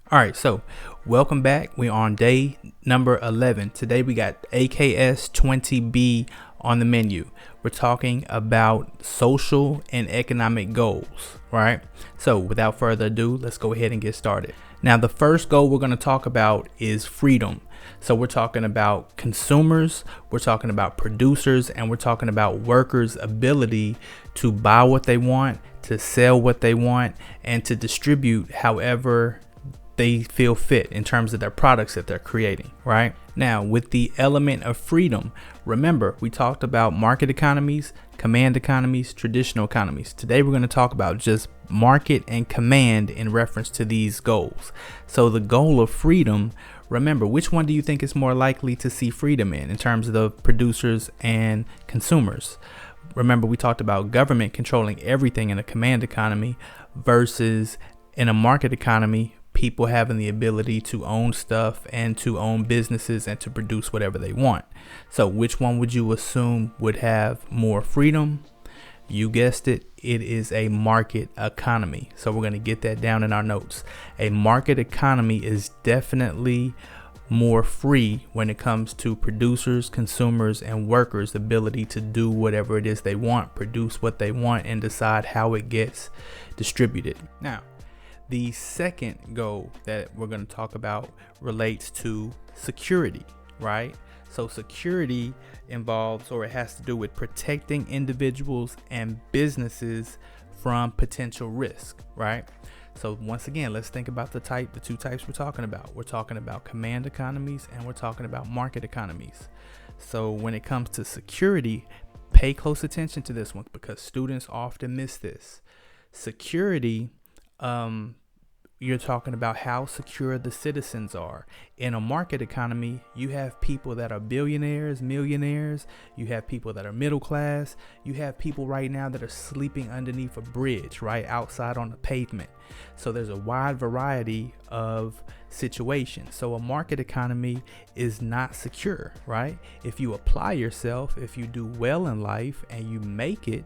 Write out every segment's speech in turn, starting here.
All right, so welcome back. We're on day number 11. Today we got AKS 20B on the menu. We're talking about social and economic goals, right? So without further ado, let's go ahead and get started. Now, the first goal we're going to talk about is freedom. So we're talking about consumers, we're talking about producers, and we're talking about workers' ability to buy what they want, to sell what they want, and to distribute however they feel fit in terms of their products that they're creating, right? Now, with the element of freedom, remember, we talked about market economies, command economies, traditional economies. Today, we're going to talk about just market and command in reference to these goals. So the goal of freedom, remember, which one do you think is more likely to see freedom in terms of the producers and consumers? Remember, we talked about government controlling everything in a command economy versus in a market economy, people having the ability to own stuff and to own businesses and to produce whatever they want. So which one would you assume would have more freedom? You guessed it. It is a market economy. So we're going to get that down in our notes. A market economy is definitely more free when it comes to producers, consumers, and workers' ability to do whatever it is they want, produce what they want, and decide how it gets distributed. Now, the second goal that we're going to talk about relates to security, right? So security involves, or it has to do with protecting individuals and businesses from potential risk, right? So once again, let's think about the two types we're talking about. We're talking about command economies and we're talking about market economies. So when it comes to security, pay close attention to this one because students often miss this. Security, you're talking about how secure the citizens are. In a market economy, you have people that are billionaires, millionaires. You have people that are middle class. You have people right now that are sleeping underneath a bridge, right outside on the pavement. So there's a wide variety of situations. So a market economy is not secure, right? If you apply yourself, if you do well in life and you make it,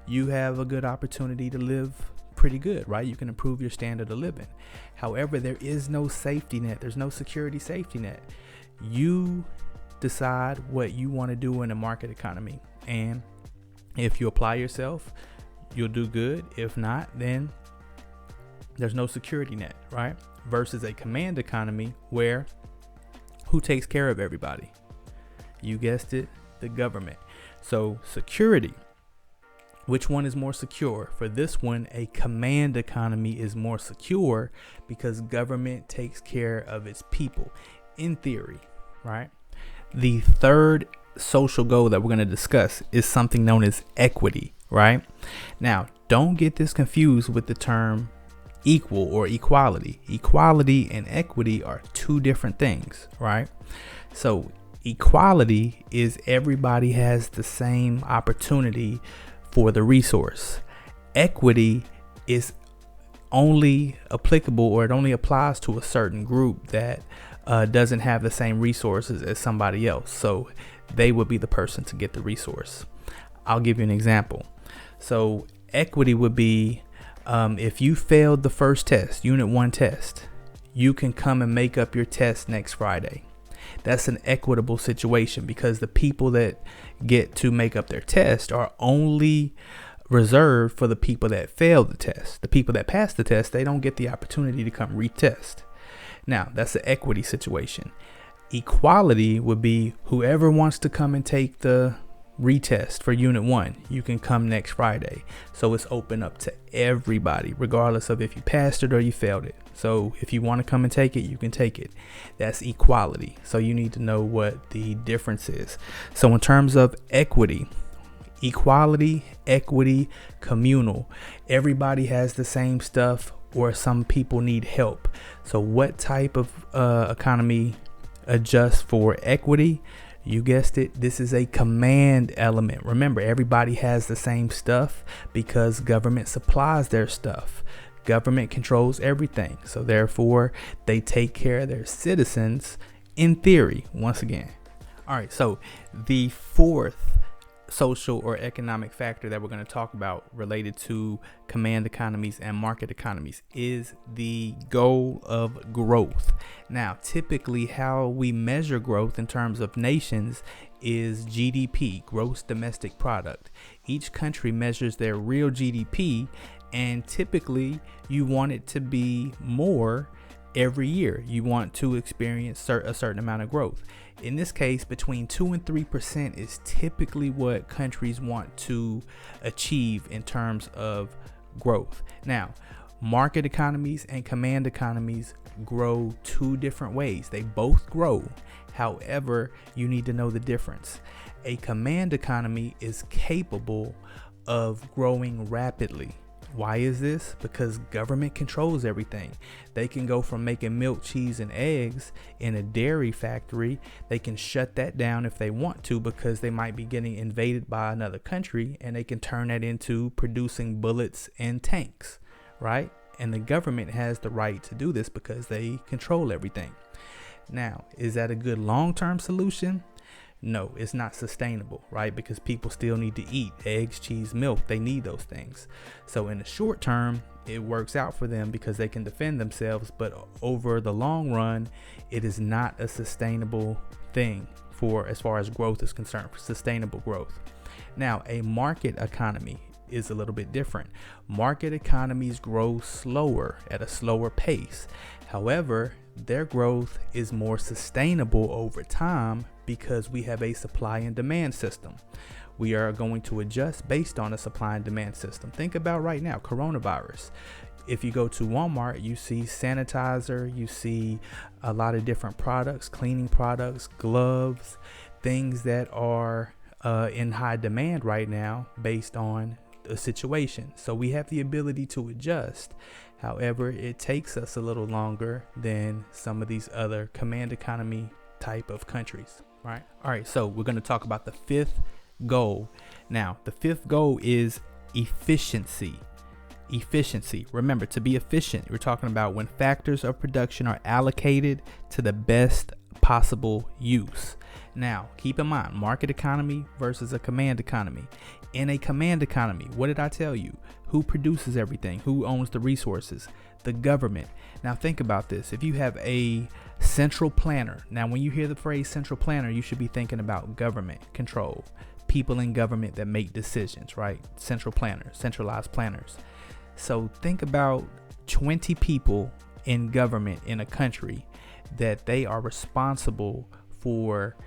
you have a good opportunity to live pretty good, right? You can improve your standard of living. However, there is no safety net. There's no security safety net. You decide what you want to do in a market economy. And if you apply yourself, you'll do good. If not, then there's no security net, right? Versus a command economy where who takes care of everybody? You guessed it, the government. So security. Which one is more secure? For this one, a command economy is more secure because government takes care of its people, in theory, right? The third social goal that we're going to discuss is something known as equity, right? Now, don't get this confused with the term equal or equality. Equality and equity are two different things, right? So equality is everybody has the same opportunity for the resource. Equity is only applicable, or it only applies to a certain group that doesn't have the same resources as somebody else. So they would be the person to get the resource. I'll give you an example. So equity would be if you failed the first test, unit 1 test, you can come and make up your test next Friday. That's an equitable situation because the people that get to make up their test are only reserved for the people that failed the test. The people that passed the test, they don't get the opportunity to come retest. Now, that's an equity situation. Equality would be whoever wants to come and take the retest for unit 1, you can come next Friday. So it's open up to everybody, regardless of if you passed it or you failed it. So if you want to come and take it, you can take it. That's equality. So you need to know what the difference is. So in terms of equity, equality, equity, communal, everybody has the same stuff or some people need help. So what type of economy adjusts for equity? You guessed it. This is a command element. Remember, everybody has the same stuff because government supplies their stuff. Government controls everything. So therefore, they take care of their citizens in theory, once again. All right. So the fourth social or economic factor that we're going to talk about related to command economies and market economies is the goal of growth. Now, typically how we measure growth in terms of nations is GDP, gross domestic product. Each country measures their real GDP, and typically you want it to be more every year. You want to experience a certain amount of growth. In this case, between 2 and 3% is typically what countries want to achieve in terms of growth. Now, market economies and command economies grow two different ways. They both grow. However, you need to know the difference. A command economy is capable of growing rapidly. Why is this? Because government controls everything. They can go from making milk, cheese, and eggs in a dairy factory. They can shut that down if they want to, because they might be getting invaded by another country, and they can turn that into producing bullets and tanks, right? And the government has the right to do this because they control everything. Now, is that a good long-term solution? No, it's not sustainable, right? Because people still need to eat eggs, cheese, milk. They need those things. So in the short term, it works out for them because they can defend themselves. But over the long run, it is not a sustainable thing for as far as growth is concerned, for sustainable growth. Now, a market economy is a little bit different. Market economies grow slower at a slower pace. However, their growth is more sustainable over time because we have a supply and demand system. We are going to adjust based on a supply and demand system. Think about right now, coronavirus. If you go to Walmart, you see sanitizer, you see a lot of different products, cleaning products, gloves, things that are in high demand right now based on a situation. So we have the ability to adjust. However, it takes us a little longer than some of these other command economy type of countries, right? All right, so we're going to talk about the fifth goal. Now, the fifth goal is efficiency. Efficiency. Remember, to be efficient, we're talking about when factors of production are allocated to the best possible use. Now, keep in mind, market economy versus a command economy. In a command economy, what did I tell you? Who produces everything? Who owns the resources? The government. Now, think about this. If you have a central planner, now when you hear the phrase central planner, you should be thinking about government control, people in government that make decisions, right? Central planners, centralized planners. So think about 20 people in government in a country that they are responsible for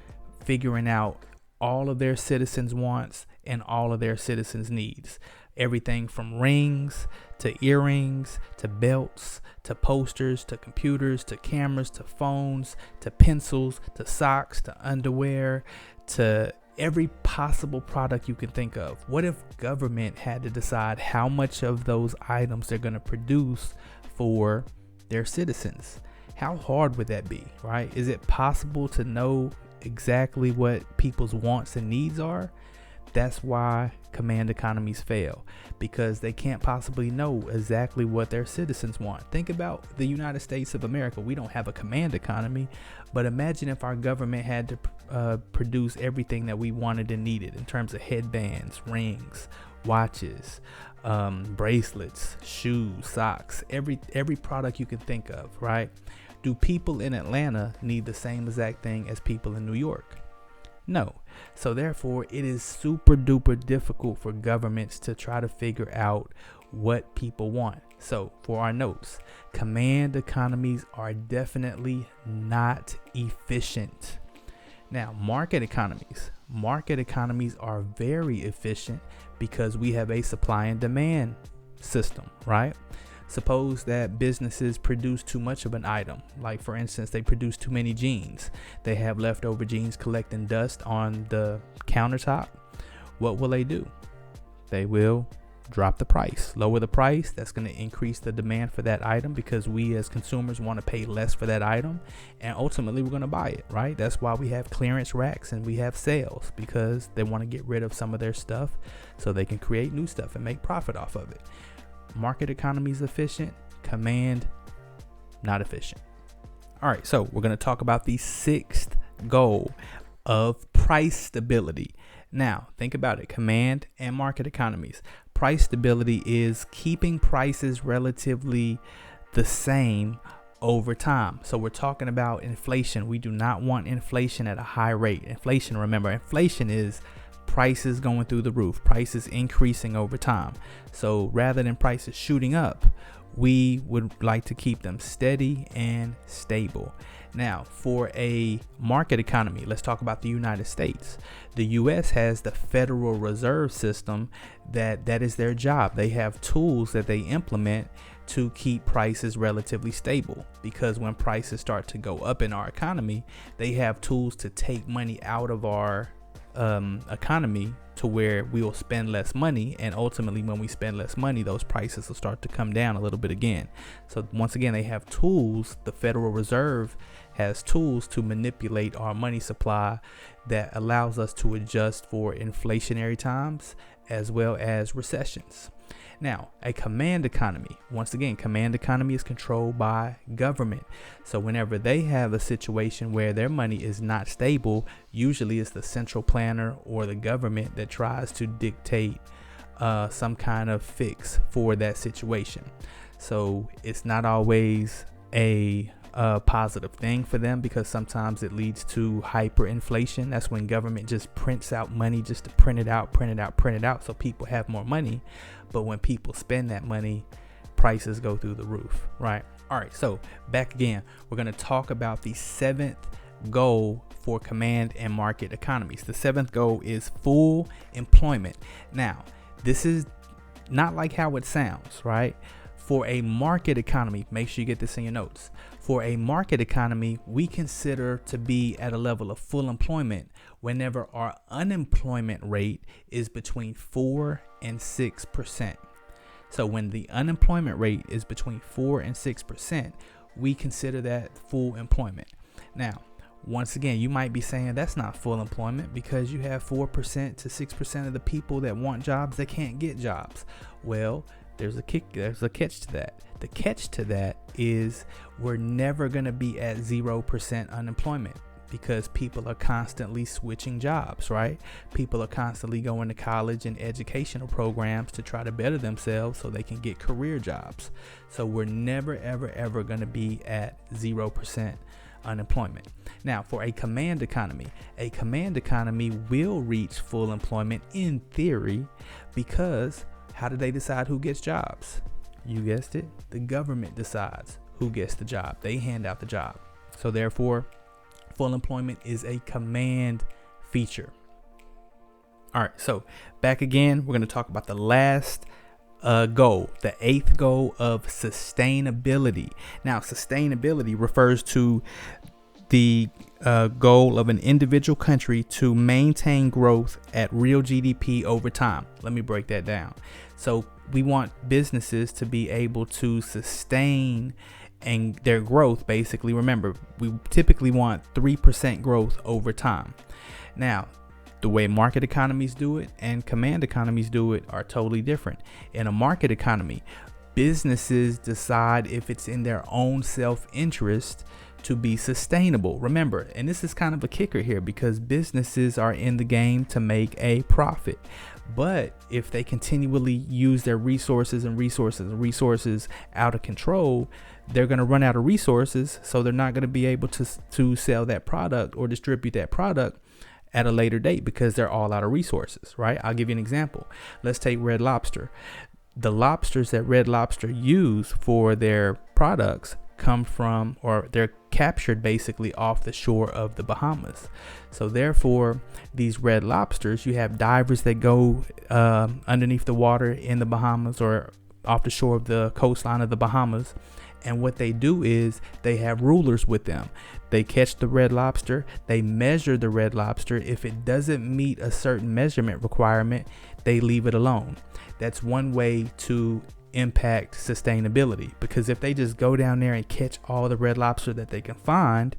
figuring out all of their citizens' wants and all of their citizens' needs. Everything from rings to earrings to belts to posters to computers to cameras to phones to pencils to socks to underwear to every possible product you can think of. What if government had to decide how much of those items they're going to produce for their citizens? How hard would that be, right? Is it possible to know exactly what people's wants and needs are? That's why command economies fail, because they can't possibly know exactly what their citizens want. Think about the United States of America. We don't have a command economy, but imagine if our government had to produce everything that we wanted and needed in terms of headbands, rings, watches, bracelets, shoes, socks, every product you can think of, right? Do people in Atlanta need the same exact thing as people in New York? No. So therefore, it is super duper difficult for governments to try to figure out what people want. So for our notes, command economies are definitely not efficient. Now, market economies are very efficient because we have a supply and demand system, right? Suppose that businesses produce too much of an item. Like, for instance, they produce too many jeans. They have leftover jeans collecting dust on the countertop. What will they do? They will drop the price, lower the price. That's going to increase the demand for that item because we as consumers want to pay less for that item. And ultimately, we're going to buy it, right? That's why we have clearance racks and we have sales, because they want to get rid of some of their stuff so they can create new stuff and make profit off of it. Market economy is efficient, command not efficient. All right, so we're going to talk about the sixth goal of price stability. Now, think about it. Command and market economies. Price stability is keeping prices relatively the same over time. So we're talking about inflation. We do not want inflation at a high rate. Inflation, remember, inflation is prices going through the roof, prices increasing over time. So rather than prices shooting up, we would like to keep them steady and stable. Now, for a market economy, let's talk about the United States. The U.S. has the Federal Reserve System that is their job. They have tools that they implement to keep prices relatively stable, because when prices start to go up in our economy, they have tools to take money out of our economy to where we will spend less money, and ultimately when we spend less money, those prices will start to come down a little bit again. So once again, they have tools. The Federal Reserve has tools to manipulate our money supply that allows us to adjust for inflationary times as well as recessions. Now, a command economy, once again, command economy is controlled by government. So whenever they have a situation where their money is not stable, usually it's the central planner or the government that tries to dictate some kind of fix for that situation. So it's not always a positive thing for them, because sometimes it leads to hyperinflation. That's when government just prints out money just to print it out, so people have more money. But when people spend that money, prices go through the roof, right? All right, so back again, we're going to talk about the seventh goal for command and market economies. The seventh goal is full employment. Now, this is not like how it sounds, right? For a market economy, make sure you get this in your notes. For a market economy, we consider to be at a level of full employment whenever our unemployment rate is between 4 and 6%. So when the unemployment rate is between 4 and 6%, we consider that full employment. Now, once again, you might be saying that's not full employment, because you have 4% to 6% of the people that want jobs that can't get jobs. Well, there's a catch to that. The catch to that is we're never going to be at 0% unemployment, because people are constantly switching jobs, right? People are constantly going to college and educational programs to try to better themselves so they can get career jobs. So we're never, ever going to be at 0% unemployment. Now, for a command economy will reach full employment in theory, because how do they decide who gets jobs? You guessed it. The government decides who gets the job. They hand out the job. So therefore, full employment is a command feature. All right, so back again, we're going to talk about the last goal, the eighth goal of sustainability. Now, sustainability refers to the goal of an individual country to maintain growth at real GDP over time. Let me break that down. So we want businesses to be able to sustain and their growth. Basically, remember, we typically want 3% growth over time. Now, the way market economies do it and command economies do it are totally different. In a market economy, businesses decide if it's in their own self-interest to be sustainable. Remember, and this is kind of a kicker here, because businesses are in the game to make a profit. But if they continually use their resources out of control, they're going to run out of resources. So they're not going to be able to sell that product or distribute that product at a later date, because they're all out of resources, right? I'll give you an example. Let's take Red Lobster. The lobsters that Red Lobster use for their products come from, or they're captured basically off the shore of the Bahamas. So therefore, these red lobsters, you have divers that go underneath the water in the Bahamas or off the shore of the coastline of the Bahamas. And what they do is they have rulers with them. They catch the red lobster, they measure the red lobster. If it doesn't meet a certain measurement requirement, they leave it alone. That's one way to impact sustainability, because if they just go down there and catch all the red lobster that they can find,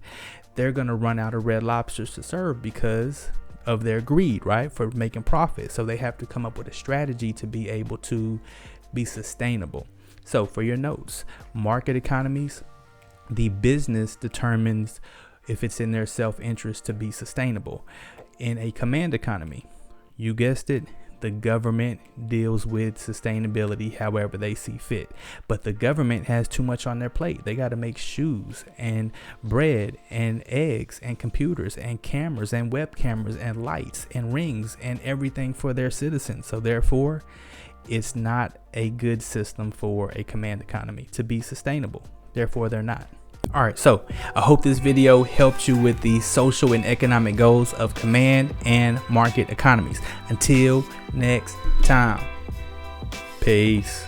they're going to run out of red lobsters to serve because of their greed, right? For making profit. So they have to come up with a strategy to be able to be sustainable. So for your notes, market economies, the business determines if it's in their self-interest to be sustainable. In a command economy, You guessed it. The government deals with sustainability however they see fit. But the government has too much on their plate. They got to make shoes and bread and eggs and computers and cameras and web cameras and lights and rings and everything for their citizens. So therefore, it's not a good system for a command economy to be sustainable. Therefore, they're not. All right, so I hope this video helped you with the social and economic goals of command and market economies. Until next time, peace.